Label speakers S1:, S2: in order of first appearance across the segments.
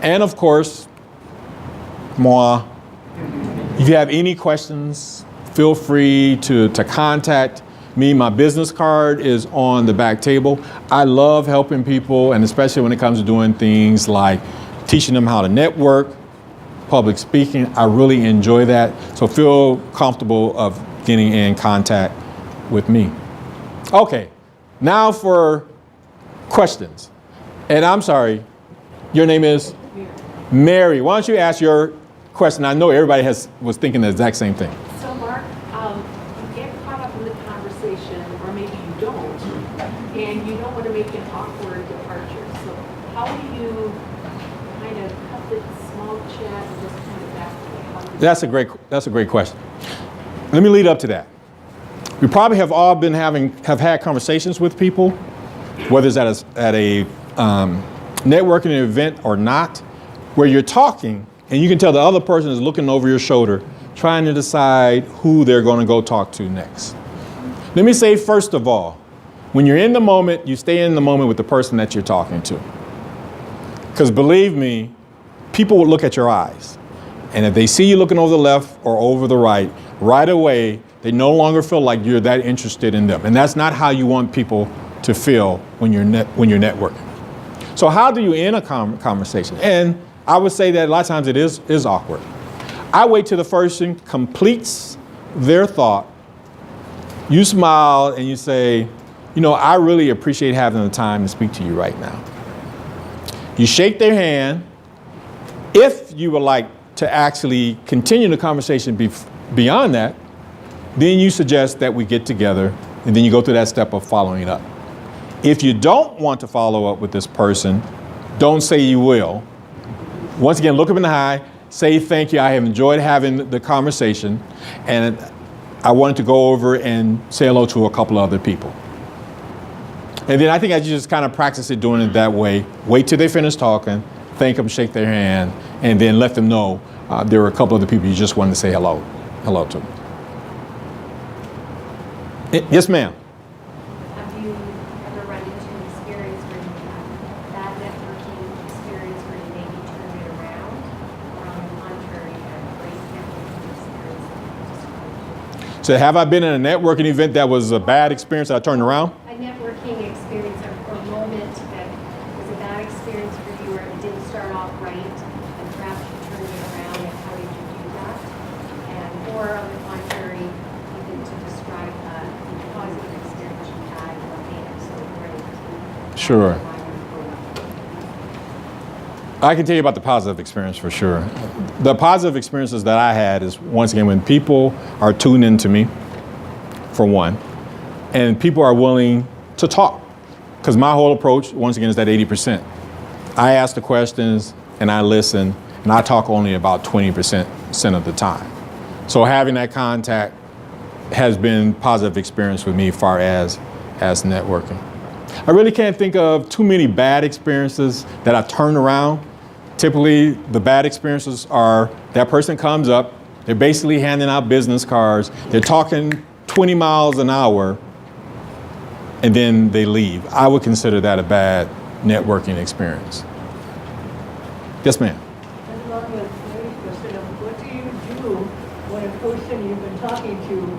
S1: And of course, moi. If you have any questions, feel free to contact me. My business card is on the back table. I love helping people, and especially when it comes to doing things like teaching them how to network, public speaking. I really enjoy that. So feel comfortable of getting in contact with me. Okay, now for questions. And I'm sorry, your name is? Mary. Why don't you ask your question? I know everybody was thinking the exact same thing.
S2: So Mark, you get caught up in the conversation, or maybe you don't, and you don't want to make an awkward departure. So how do you kind of cut the small chat and just kind of back away?
S1: That's a great question. Let me lead up to that. We probably have all have had conversations with people, whether it's at a networking event or not, where you're talking and you can tell the other person is looking over your shoulder, trying to decide who they're going to go talk to next. Let me say, first of all, when you're in the moment, you stay in the moment with the person that you're talking to. Because believe me, people will look at your eyes. And if they see you looking over the left or over the right away, they no longer feel like you're that interested in them. And that's not how you want people to feel when you're networking. So how do you end a conversation? And I would say that a lot of times it is awkward. I wait till the person completes their thought. You smile and you say, I really appreciate having the time to speak to you right now. You shake their hand. If you would like to actually continue the conversation beyond that, then you suggest that we get together, and then you go through that step of following up. If you don't want to follow up with this person, don't say you will. Once again, look them in the eye, say thank you. I have enjoyed having the conversation, and I wanted to go over and say hello to a couple of other people. And then I think I just kind of practice it doing it that way. Wait till they finish talking, thank them, shake their hand, and then let them know there were a couple of the people you just wanted to say hello to. Yes, ma'am.
S3: Have you ever run into an experience where you had bad networking experience where you maybe turned it around, or on the contrary, a great networking experience?
S1: So have I been in a networking event that was a bad experience that I turned around?
S3: A networking experience or moment that was a bad experience for you, or it didn't start off right, and perhaps you turned it around, and how did you do that? Or on the contrary, even to describe a positive experience you had, okay, that's so great.
S1: Sure. I can tell you about the positive experience for sure. The positive experiences that I had is, once again, when people are tuned into me, for one, and people are willing to talk. Because my whole approach, once again, is that 80%. I ask the questions and I listen, and I talk only about 20% of the time. So having that contact has been positive experience with me as far as networking. I really can't think of too many bad experiences that I've turned around. Typically, the bad experiences are that person comes up, they're basically handing out business cards, they're talking 20 miles an hour, and then they leave. I would consider that a bad networking experience. Yes, ma'am.
S4: Along with Mary's question of what do you do when a person you've been talking to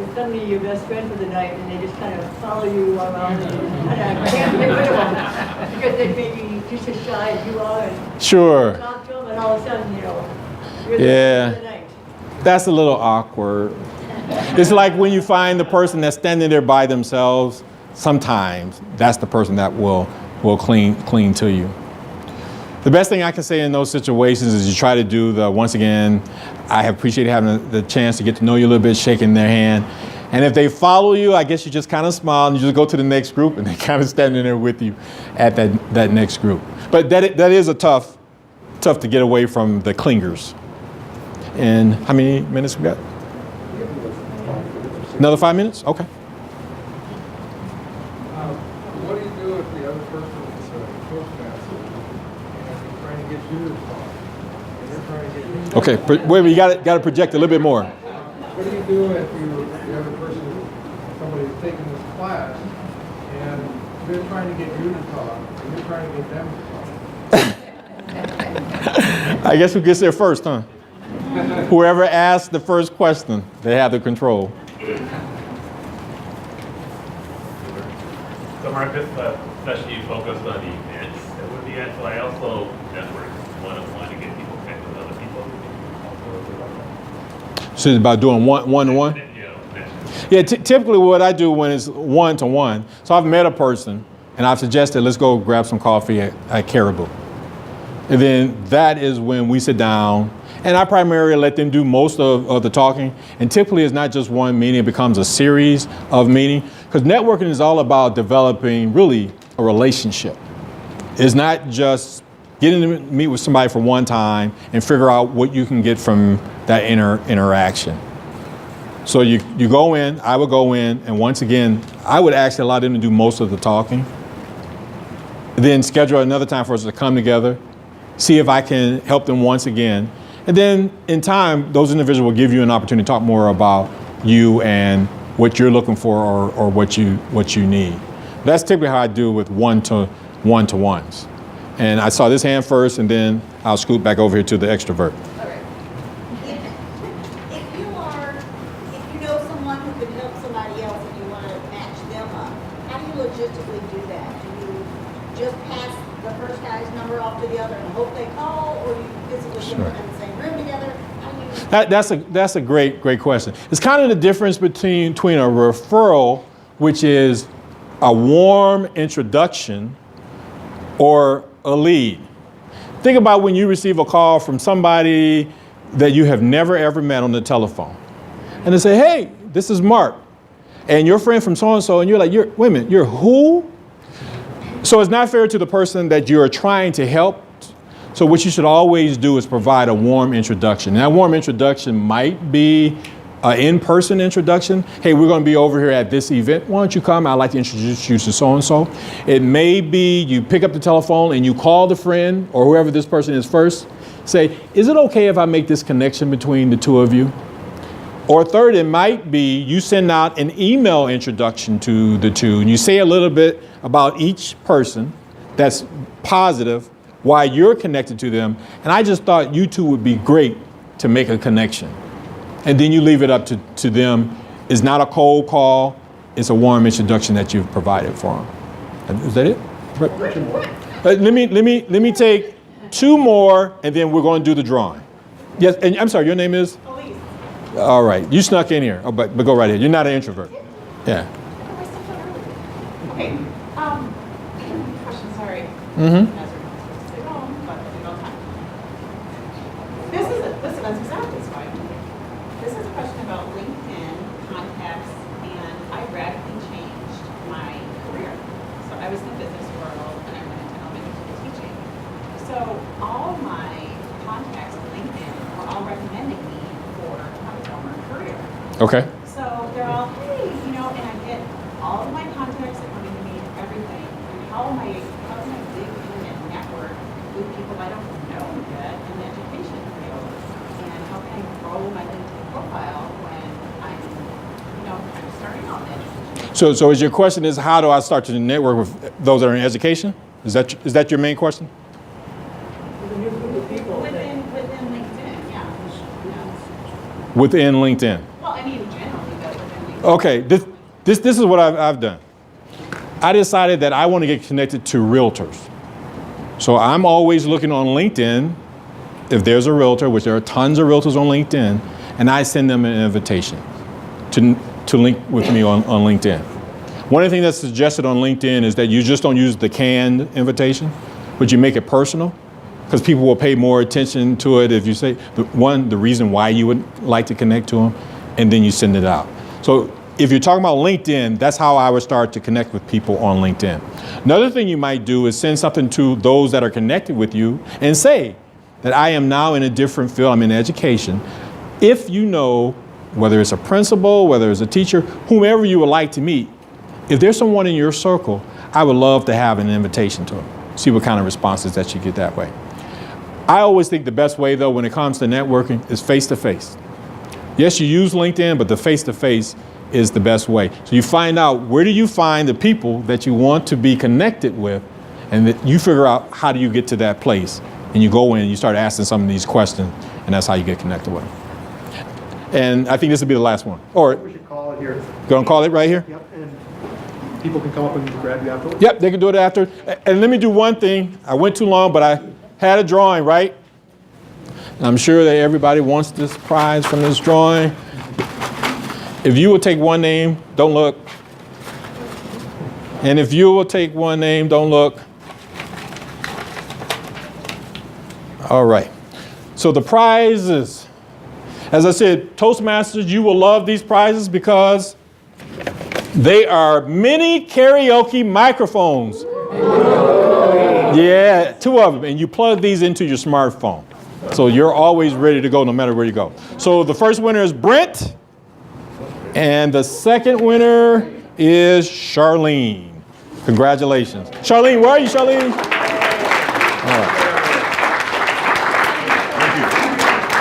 S4: is suddenly your best friend for the night, and they just kind of follow you around and you kind of can't get rid of them because they may be just as shy as you are, and
S1: Sure.
S4: talk to them, and all of a sudden, you're the
S1: Yeah.
S4: friend of the night.
S1: That's a little awkward. It's like when you find the person that's standing there by themselves, sometimes that's the person that will cling to you. The best thing I can say in those situations is you try to do once again, I have appreciated having the chance to get to know you a little bit, shaking their hand. And if they follow you, I guess you just kind of smile and you just go to the next group, and they're kind of standing there with you at that next group. But that is tough to get away from the clingers. And how many minutes we got? Another 5 minutes? Okay.
S5: What do you do if the other person is a Toastmaster and they're trying to get you to talk? And they're trying to get you to
S1: Okay, wait, you got to project a little bit more.
S5: What do you do if the other person, somebody's taking this class, and they're trying to get you to talk, and you're trying to get them to talk?
S1: I guess who gets there first, huh? Whoever asks the first question, they have the control.
S6: So Marcus, especially focused on events that would be at, so I also network one-on-one to get people connected with other people.
S1: So it's about doing one-to-one? Yeah, typically what I do when it's one-to-one, so I've met a person and I've suggested let's go grab some coffee at Caribou. And then that is when we sit down and I primarily let them do most of the talking. And typically it's not just one meeting, it becomes a series of meetings. Because networking is all about developing really a relationship. It's not just getting to meet with somebody for one time and figure out what you can get from that interaction. So you go in, I would go in, and once again, I would actually allow them to do most of the talking. Then schedule another time for us to come together, see if I can help them once again. And then in time, those individuals will give you an opportunity to talk more about you and what you're looking for or what you need. That's typically how I do with one-to-ones. And I saw this hand first, and then I'll scoot back over here to the extrovert.
S7: All right. If you know someone who could help somebody else and you want to match them up, how do you logistically do that? Do you just pass the first guy's number off to the other and hope they call, or do you physically get them in the same room together?
S1: That's a great question. It's kind of the difference between a referral, which is a warm introduction, or a lead. Think about when you receive a call from somebody that you have never ever met on the telephone. And they say, hey, this is Mark. And your friend from so-and-so, and you're like, wait a minute, you're who? So it's not fair to the person that you're trying to help. So what you should always do is provide a warm introduction. And that warm introduction might be an in-person introduction. Hey, we're going to be over here at this event. Why don't you come? I'd like to introduce you to so-and-so. It may be you pick up the telephone and you call the friend or whoever this person is first. Say, is it okay if I make this connection between the two of you? Or third, it might be you send out an email introduction to the two and you say a little bit about each person that's positive, why you're connected to them. And I just thought you two would be great to make a connection. And then you leave it up to them. It's not a cold call. It's a warm introduction that you've provided for them. Is that it? Let me take two more, and then we're going to do the drawing. Yes, and I'm sorry, your name is?
S2: Elise.
S1: All right, you snuck in here. Oh, but go right ahead. You're not an introvert. Yeah.
S2: Okay, question, sorry.
S1: Mm-hmm.
S2: That's exactly fine. This is a question about LinkedIn contacts, and I radically changed my career. So I was in the business world, and I went into elementary teaching. So all my contacts on LinkedIn were all recommending me for my former career.
S1: Okay.
S2: So they're all, hey, and I get all of my contacts are coming to me, everything. And how am I big internet network with people I don't know yet in the education field? And how can I grow my LinkedIn profile when I'm, kind of starting out in education?
S1: So is your question is how do I start to network with those that are in education? Is that your main question?
S4: With a new group of people.
S2: Within LinkedIn, yeah.
S1: Within LinkedIn.
S2: Well, I mean generally, but within LinkedIn.
S1: Okay, this is what I've done. I decided that I want to get connected to realtors. So I'm always looking on LinkedIn, if there's a realtor, which there are tons of realtors on LinkedIn, and I send them an invitation to link with me on LinkedIn. One of the things that's suggested on LinkedIn is that you just don't use the canned invitation, but you make it personal, because people will pay more attention to it if you say, the reason why you would like to connect to them, and then you send it out. So if you're talking about LinkedIn, that's how I would start to connect with people on LinkedIn. Another thing you might do is send something to those that are connected with you and say that I am now in a different field, I'm in education. If you know, whether it's a principal, whether it's a teacher, whomever you would like to meet, if there's someone in your circle, I would love to have an invitation to them. See what kind of responses that you get that way. I always think the best way though when it comes to networking is face-to-face. Yes, you use LinkedIn, but the face-to-face is the best way. So you find out where do you find the people that you want to be connected with, and that you figure out how do you get to that place and you go in and you start asking some of these questions, and that's how you get connected with them. And I think this will be the last one. Or
S8: We should call it here.
S1: gonna call it right here?
S8: Yep, and people can come up and grab you afterwards.
S1: Yep, they can do it after. And let me do one thing. I went too long, but I had a drawing, right? And I'm sure that everybody wants this prize from this drawing. If you will take one name, don't look. And if you will take one name, don't look. All right. So the prizes, as I said, Toastmasters, you will love these prizes because they are mini karaoke microphones. Yeah, 2 of them. And you plug these into your smartphone. So you're always ready to go no matter where you go. So the first winner is Brent. And the second winner is Charlene. Congratulations. Charlene, where are you, Charlene? All right.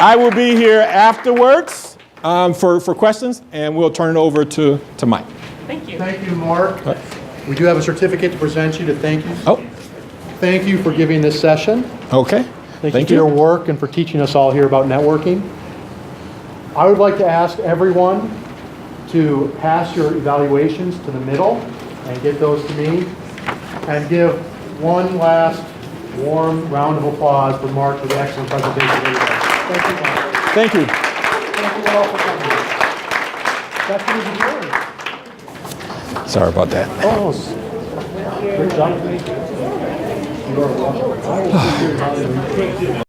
S1: I will be here afterwards for questions, and we'll turn it over to Mike.
S8: Thank you, Mark. We do have a certificate to present you to thank you.
S1: Oh,
S8: Thank you for giving this session.
S1: okay.
S8: Thank you for your work and for teaching us all here about networking. I would like to ask everyone to pass your evaluations to the middle and get those to me, and give one last warm round of applause for Mark for the excellent presentation. Thank you, Mark.
S1: Thank you.
S8: Thank you all for coming. Session is adjourned.
S1: Sorry about that.
S8: Oh, great job.